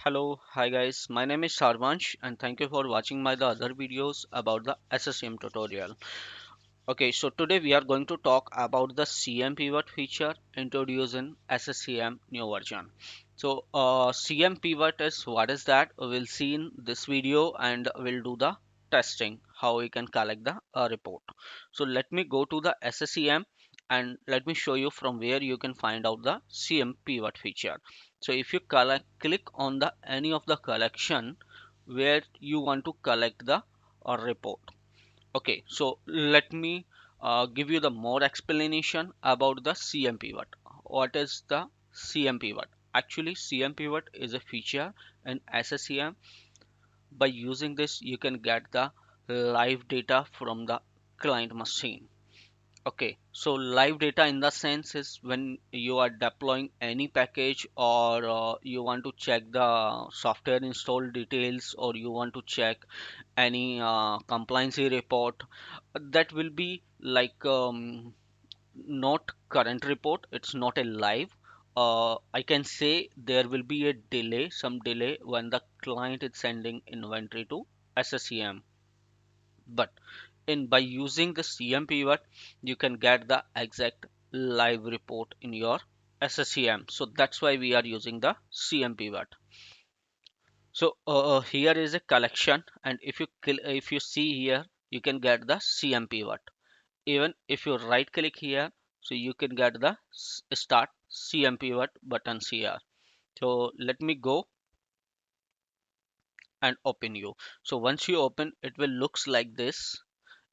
Hello, hi guys. My name is Sarvansh and thank you for watching my the other videos about the SSCM tutorial. Okay, so today we are going to talk about the CM pivot feature introduced in SSCM new version. So CM pivot is what is that? We'll see in this video and we'll do the testing how we can collect the report. So let me go to the SSCM and let me show you from where you can find out the CM pivot feature. So if you click on the any of the collection where you want to collect the report. Okay, so let me give you the more explanation about the CM pivot. What is the CM pivot? Actually, CM pivot is a feature in SSCM. By using this, you can get the live data from the client machine. Okay, so live data in the sense is when you are deploying any package or you want to check the software install details or you want to check any compliance report that will be like not current report, it's not a live. I can say there will be a delay, some delay when the client is sending inventory to SSCM, but in by using the CM pivot you can get the exact live report in your SSCM. So that's why we are using the CM pivot. So here is a collection, and if you see here, you can get the CM pivot. Even if you right click here, so you can get the start CM pivot buttons here. So let me go and open you. So once you open, it will looks like this,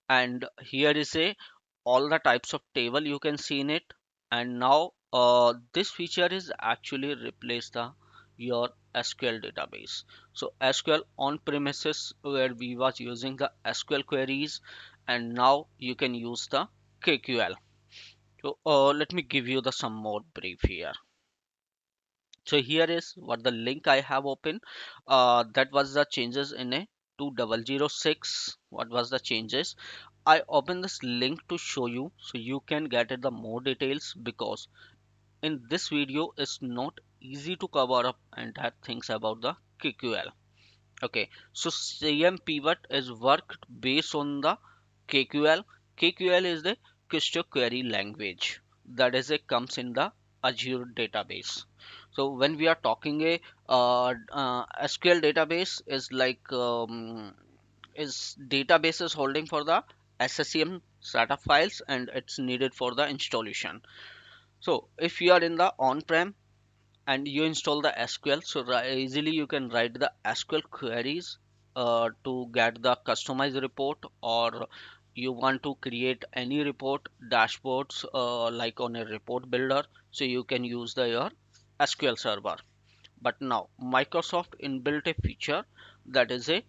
and here is a all the types of table you can see in it. And now this feature is actually replace the your SQL database. So SQL on premises where we was using the SQL queries, and now you can use the KQL. So let me give you the some more brief here. So here is what the link I have open. That was the changes in a 2006. What was the changes? I open this link to show you so you can get it the more details, because in this video it's not easy to cover up entire things about the KQL. Okay, so CM pivot is worked based on the KQL. KQL is the Crystal Query Language that is it comes in the Azure database. So when we are talking a SQL database is like is databases holding for the SSCM startup files and it's needed for the installation. So if you are in the on-prem and you install the SQL, so easily you can write the SQL queries to get the customized report, or you want to create any report dashboards like on a report builder, so you can use the your SQL server. But now Microsoft inbuilt a feature that is a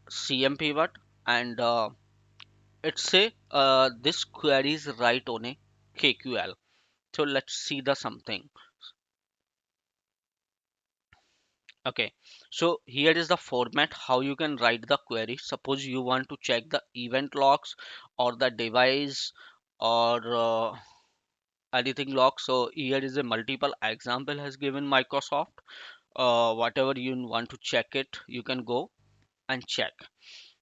CM pivot, and it's a this queries write on a KQL. So let's see the something. Okay, so here is the format how you can write the query. Suppose you want to check the event logs or the device or anything log. So here is a multiple example has given Microsoft. Whatever you want to check it, you can go and check.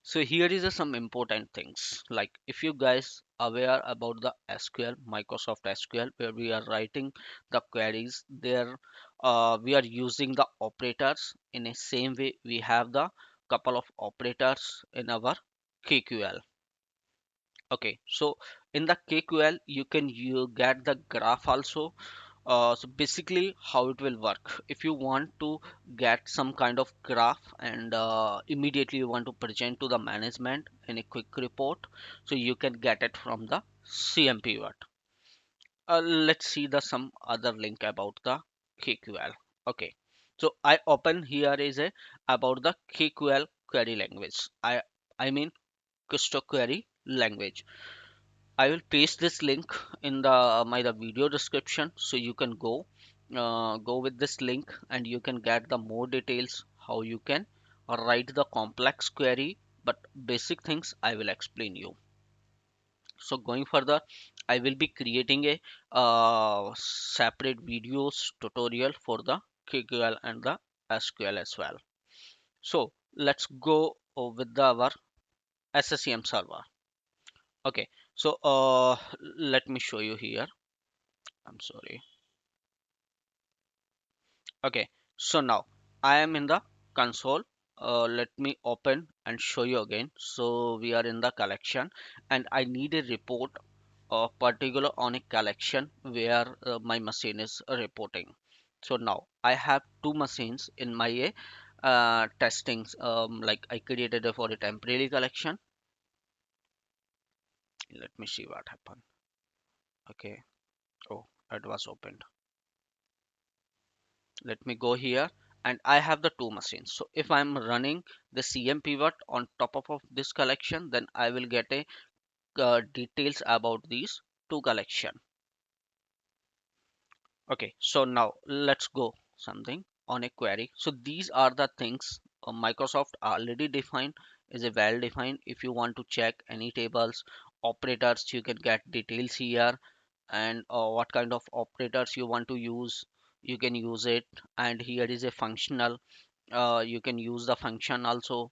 So here is some important things, like if you guys aware about the SQL, Microsoft SQL, where we are writing the queries there, we are using the operators in a same way we have the couple of operators in our KQL. Okay, so in the KQL you can you get the graph also. So basically how it will work, if you want to get some kind of graph and immediately you want to present to the management in a quick report, so you can get it from the CM pivot. Let's see the some other link about the KQL. Okay, so I open here is a about the KQL query language. I mean Crystal query language. I will paste this link in the video description, so you can go with this link and you can get the more details how you can write the complex query. But basic things I will explain you. So going further, I will be creating a separate videos tutorial for the KQL and the SQL as well. So let's go with our SSEM server. Okay, so let me show you here. I'm sorry. Okay, so now I am in the console. Let me open and show you again. So we are in the collection, and I need a report particular on a collection where my machine is reporting. So now I have two machines in my testings. Like I created for a temporary collection. Let me see what happened. Okay. Oh, it was opened. Let me go here, and I have the two machines. So if I'm running the CM pivot on top of this collection, then I will get a details about these two collection. Okay, so now let's go something on a query. So these are the things Microsoft already defined, is a well defined. If you want to check any tables, operators, you can get details here, and what kind of operators you want to use, you can use it. And here is a functional, you can use the function also,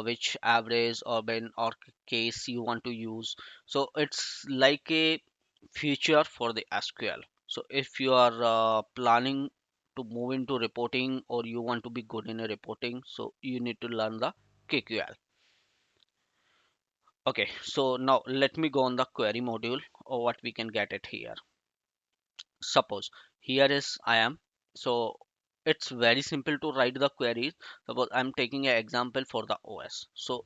which average or bin or case you want to use. So it's like a feature for the SQL. So if you are planning to move into reporting, or you want to be good in a reporting, so you need to learn the KQL. Okay, so now let me go on the query module, or what we can get it here. Suppose here is I am. So it's very simple to write the queries. Suppose I'm taking an example for the OS. So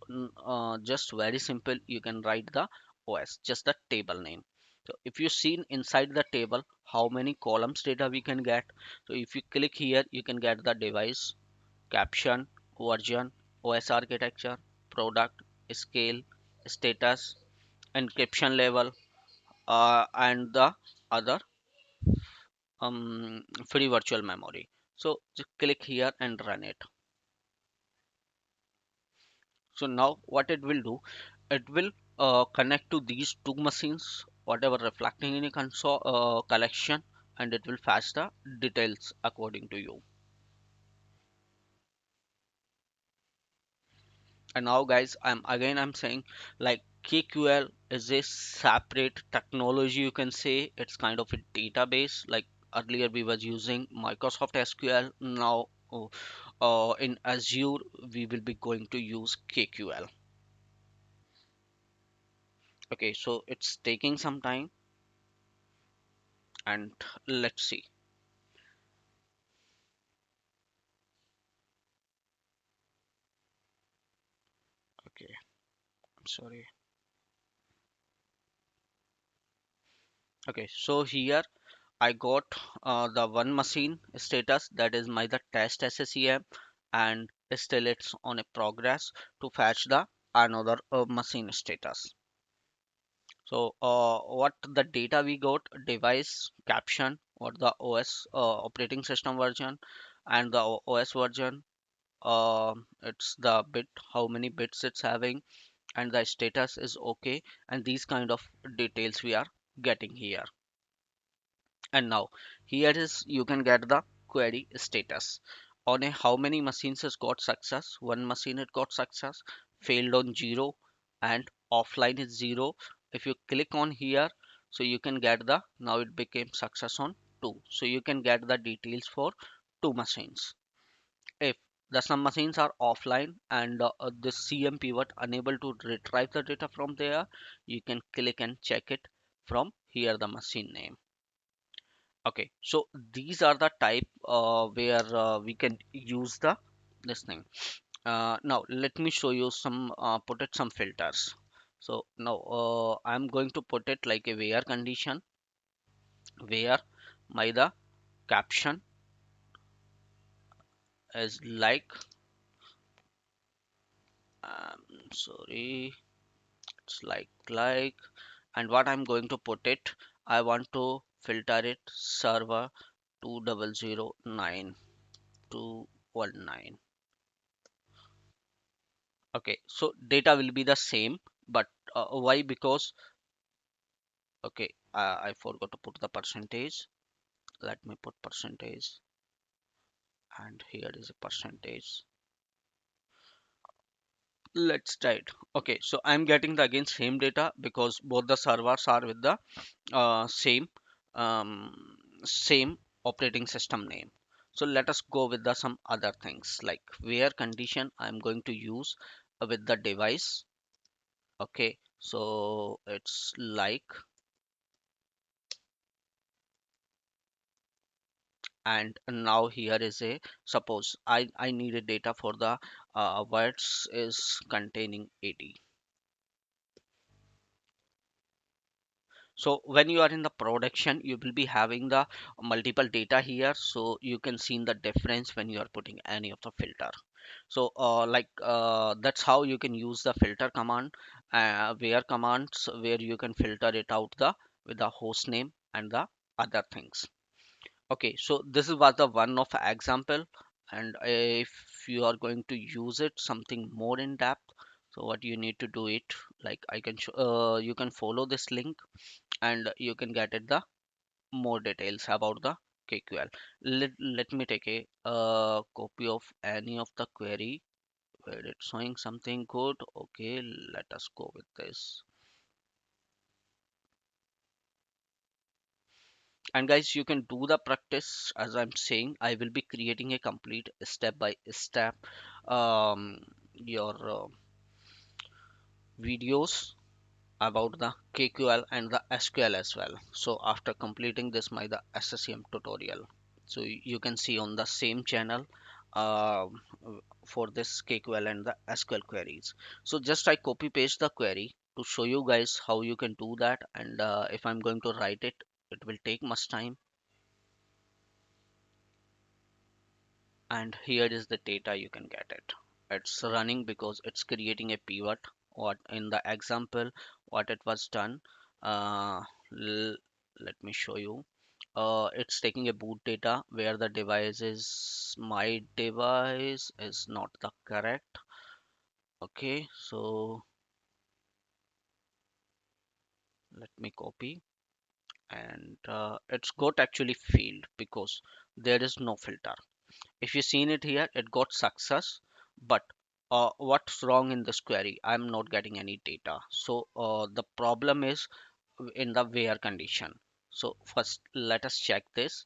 just very simple, you can write the OS, just the table name. So if you see inside the table how many columns data we can get, so if you click here, you can get the device, caption, version, OS architecture, product, scale, status, encryption level, and the other free virtual memory. So just click here and run it. So now what it will do, it will connect to these two machines, whatever reflecting in a console collection, and it will fetch the details according to you. And now guys, I'm saying, like, KQL is a separate technology, you can say. It's kind of a database. Like earlier we was using Microsoft SQL. Now in Azure we will be going to use KQL. Okay, so it's taking some time, and let's see. Okay, I'm sorry. Okay, so here I got the one machine status, that is my the test SSEM, and still it's on a progress to fetch the another machine status. So what the data we got, device, caption, what the OS operating system version, and the OS version. It's the bit, how many bits it's having, and the status is okay, and these kind of details we are getting here. And now here is, you can get the query status on a how many machines has got success. One machine it got success, failed on 0, and offline is 0. If you click on here, so you can get the, now it became success on 2, so you can get the details for two machines. If the some machines are offline, and the CM pivot unable to retrieve the data from there, you can click and check it from here, the machine name. Okay, so these are the type where we can use the this thing. Now let me show you some put it some filters. So now I'm going to put it like a where condition, where my the caption is like, sorry, it's like, and what I'm going to put it, I want to filter it server 2009 Okay, so data will be the same, but why? Because okay, I forgot to put the percentage. Let me put percentage, and here is a percentage. Let's try it. Okay, so I'm getting the again same data because both the servers are with the same um, same operating system name. So let us go with the some other things like where condition I'm going to use with the device. Okay, so it's like, and now here is a, suppose I need a data for the words is containing 80. So when you are in the production, you will be having the multiple data here, so you can see the difference when you are putting any of the filter. So that's how you can use the filter command, where commands where you can filter it out the with the host name and the other things. Okay, so this was the one of example, and if you are going to use it something more in depth, so what you need to do it, like I can show, you can follow this link and you can get it the more details about the KQL. Let me take a copy of any of the query where it's showing something good. Okay, let us go with this. And guys, you can do the practice as I'm saying. I will be creating a complete step by step your videos about the KQL and the SQL as well. So after completing this my the SSCM tutorial, so you can see on the same channel um, for this KQL and the SQL queries. So just I copy paste the query to show you guys how you can do that, and if I'm going to write it, it will take much time. And here is the data you can get it. It's running because it's creating a pivot. What in the example what it was done, uh, l- let me show you. It's taking a boot data where the device is, my device is not the correct. Okay, so let me copy, and it's got actually failed because there is no filter. If you seen it here, it got success, but what's wrong in this query? I'm not getting any data. So the problem is in the where condition. So first let us check this,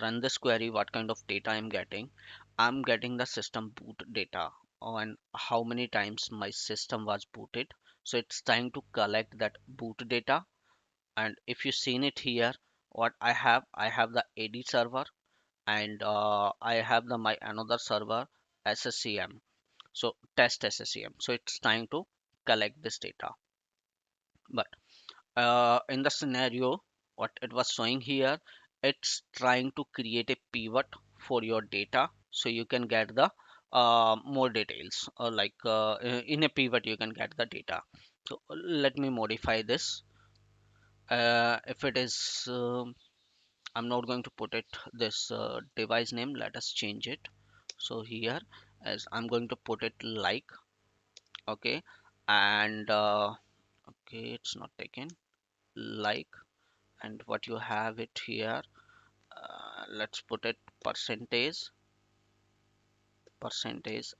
run this query, what kind of data I'm getting. I'm getting the system boot data on how many times my system was booted. So it's trying to collect that boot data. And if you seen it here, what I have the AD server, and I have the my another server SSCM, so test SSCM. So it's trying to collect this data, but in the scenario what it was showing here, it's trying to create a pivot for your data so you can get the more details, or like in a pivot you can get the data. So let me modify this. If it is I'm not going to put it this device name, let us change it. So here as I'm going to put it like, okay, and okay, it's not taken, like, and what you have it here, let's put it percentage,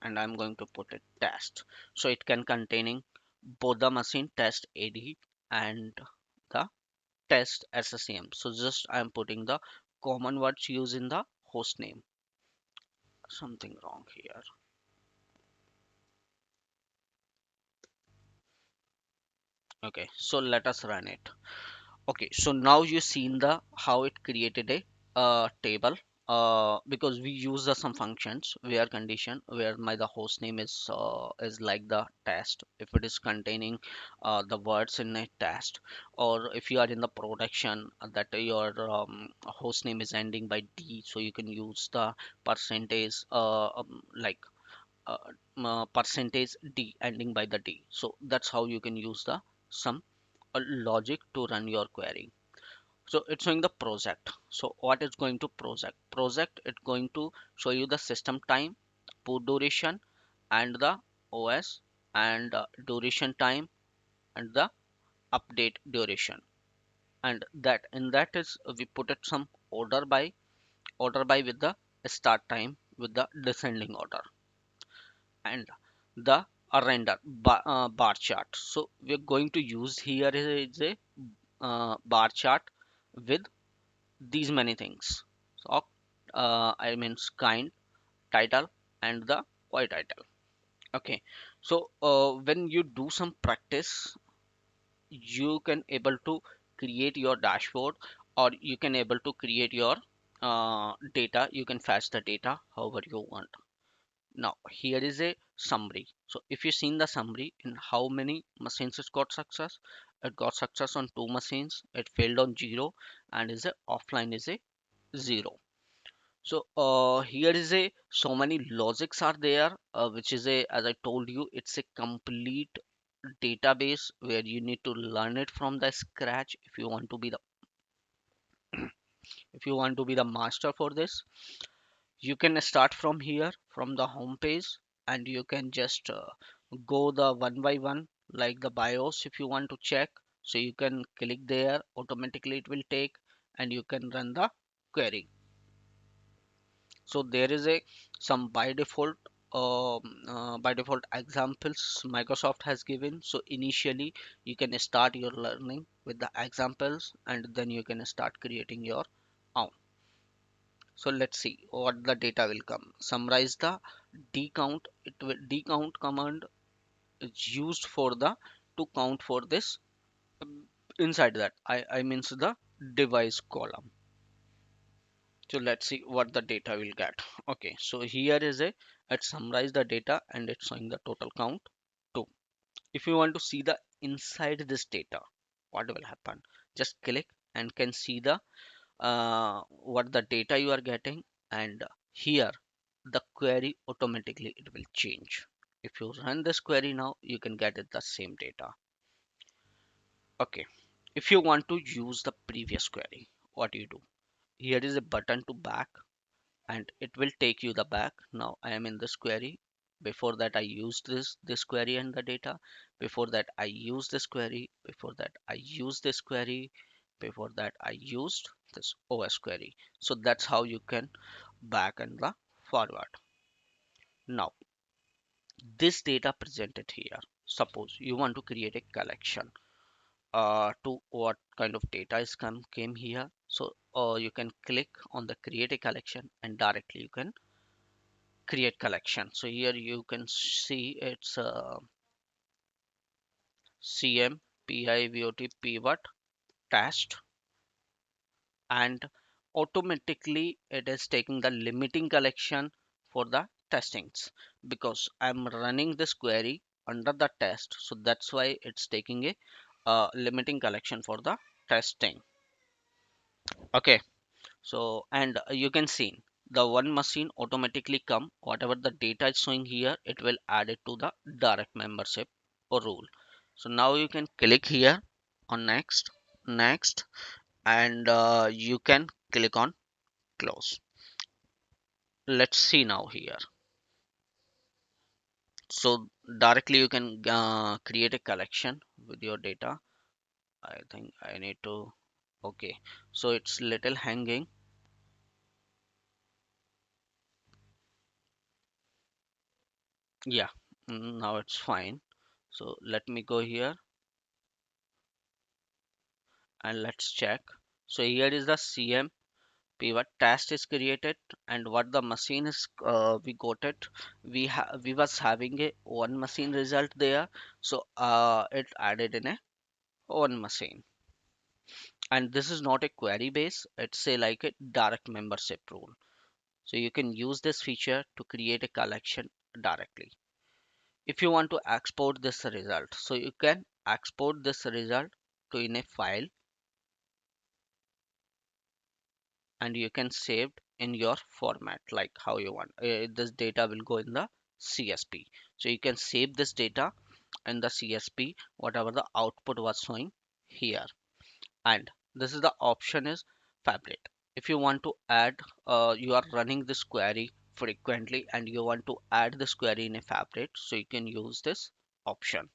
and I'm going to put it test, so it can containing both the machine test AD and the test SSCM. So just I'm putting the common words used in the host name. Something wrong here. Okay, so let us run it. Okay, so now you seen the how it created a table, because we use the some functions where condition where my the host name is like the test, if it is containing the words in a test, or if you are in the production that your host name is ending by D, so you can use the percentage like percentage D ending by the D. So that's how you can use the some logic to run your query. So it's showing the project. So what is going to project, it's going to show you the system time, boot duration, and the OS, and duration time, and the update duration. And that in that is we put it some order by with the start time with the descending order, and the bar chart. So we're going to use here is a bar chart with these many things. So I means kind, title, and the why title. Okay, so when you do some practice, you can able to create your dashboard, or you can able to create your data. You can fetch the data however you want. Now here is a summary. So if you seen the summary in how many machines it got success on two machines, it failed on zero, and is a offline is a zero. So here is a so many logics are there, which is a, as I told you, it's a complete database where you need to learn it from the scratch if you want to be the master for this. You can start from here from the home page, and you can just go the one by one, like the BIOS if you want to check. So you can click there, automatically it will take, and you can run the query. So there is a some by default examples Microsoft has given. So initially you can start your learning with the examples, and then you can start creating your own. So let's see what the data will come. Summarize the decount. It will decount command is used for the to count for this inside that I means the device column. So let's see what the data will get. Okay, so here is a it summarize the data, and it's showing the total count too. If you want to see the inside this data, what will happen? Just click and can see the what the data you are getting, and here the query automatically it will change. If you run this query now, you can get it the same data. Okay, if you want to use the previous query, what do you do? Here is a button to back, and it will take you the back. Now I am in this query. Before that I used this query and the data. Before that I used this query. Before that I used this query. Before that I used this OS query. So that's how you can back and the forward. Now this data presented here, suppose you want to create a collection to what kind of data is came here. So you can click on the create a collection, and directly you can create collection. So here you can see it's cm pivot pivot test, and automatically it is taking the limiting collection for the testings, because I'm running this query under the test. So that's why it's taking a limiting collection for the testing. Okay, so and you can see the one machine automatically come whatever the data is showing here, it will add it to the direct membership or rule. So now you can click here on next, and you can click on close. Let's see now here. So directly you can create a collection with your data. I think I need to, okay, so it's little hanging. Yeah, now it's fine. So let me go here and let's check. So here is the cm pivot test is created, and what the machine is we got it, we was having a one machine result there. So it added in a one machine, and this is not a query base, it's a like a direct membership rule. So you can use this feature to create a collection directly. If you want to export this result, so you can export this result to in a file, and you can save in your format like how you want. This data will go in the CSP. So you can save this data in the CSP whatever the output was showing here. And this is the option is fabric. If you want to add, you are running this query frequently and you want to add this query in a fabric, so you can use this option.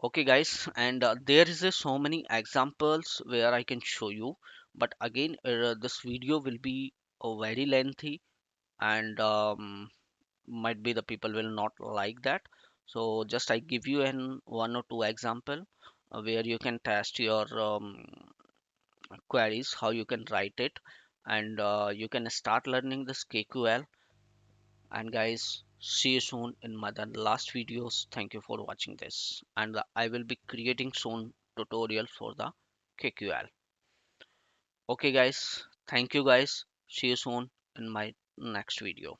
Okay guys, and there is a so many examples where I can show you, but again this video will be very lengthy. and might be the people will not like that. So just I give you an one or two example where you can test your queries, how you can write it, and you can start learning this KQL. And guys, see you soon in my the last videos. Thank you for watching this, and I will be creating soon tutorial for the KQL. Okay guys, thank you guys, see you soon in my next video.